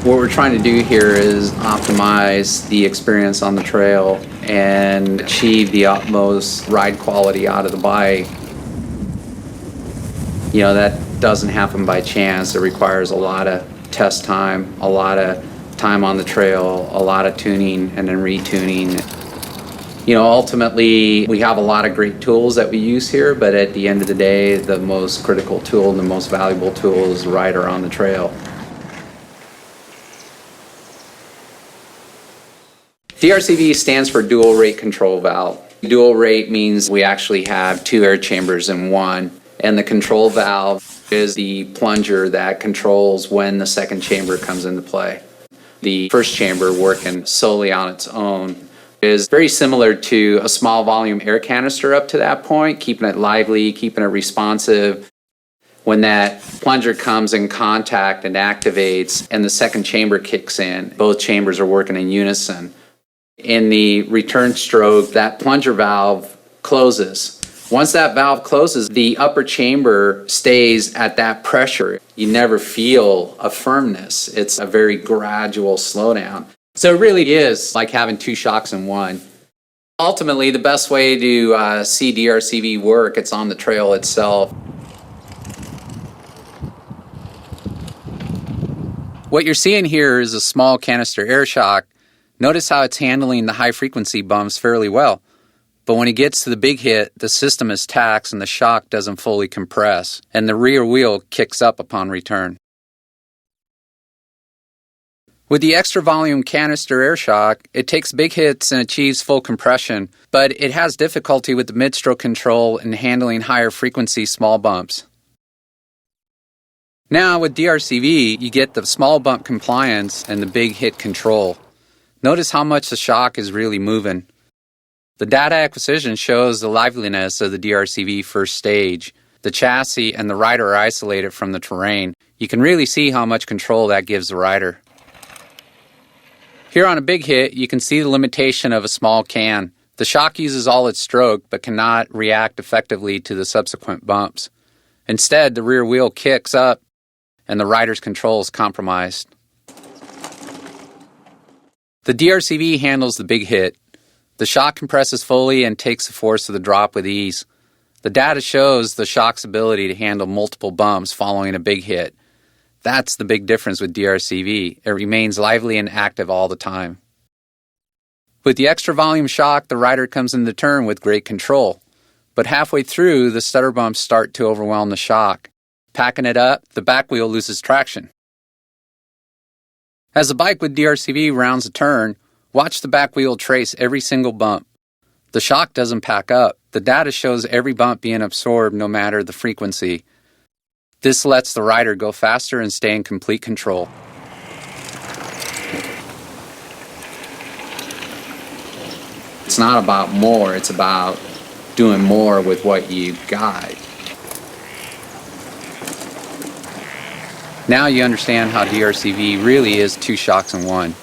What we're trying to do here is optimize the experience on the trail and achieve the utmost ride quality out of the bike. You know, that doesn't happen by chance. It requires a lot of test time, a lot of time on the trail, a lot of tuning and then retuning. You know, ultimately, we have a lot of great tools that we use here, but at the end of the day, the most critical tool and the most valuable tool is the rider on the trail. DRCV stands for dual rate control valve. Dual rate means we actually have two air chambers in one, and the control valve is the plunger that controls when the second chamber comes into play. The first chamber, working solely on its own, is very similar to a small volume air canister up to that point, keeping it lively, keeping it responsive. When that plunger comes in contact and activates and the second chamber kicks in, both chambers are working in unison. In the return stroke, that plunger valve closes. Once that valve closes, the upper chamber stays at that pressure. You never feel a firmness. It's a very gradual slowdown. So it really is like having two shocks in one. Ultimately, the best way to see DRCV work, it's on the trail itself. What you're seeing here is a small canister air shock. Notice how it's handling the high frequency bumps fairly well. But when it gets to the big hit, the system is taxed and the shock doesn't fully compress, and the rear wheel kicks up upon return. With the extra volume canister air shock, it takes big hits and achieves full compression, but it has difficulty with the mid-stroke control and handling higher frequency small bumps. Now with DRCV, you get the small bump compliance and the big hit control. Notice how much the shock is really moving. The data acquisition shows the liveliness of the DRCV first stage. The chassis and the rider are isolated from the terrain. You can really see how much control that gives the rider. Here on a big hit, you can see the limitation of a small can. The shock uses all its stroke but cannot react effectively to the subsequent bumps. Instead, the rear wheel kicks up and the rider's control is compromised. The DRCV handles the big hit. The shock compresses fully and takes the force of the drop with ease. The data shows the shock's ability to handle multiple bumps following a big hit. That's the big difference with DRCV. It remains lively and active all the time. With the extra volume shock, the rider comes into turn with great control. But halfway through, the stutter bumps start to overwhelm the shock. Packing it up, the back wheel loses traction. As the bike with DRCV rounds a turn, watch the back wheel trace every single bump. The shock doesn't pack up. The data shows every bump being absorbed no matter the frequency. This lets the rider go faster and stay in complete control. It's not about more, it's about doing more with what you got. Now you understand how DRCV really is two shocks in one.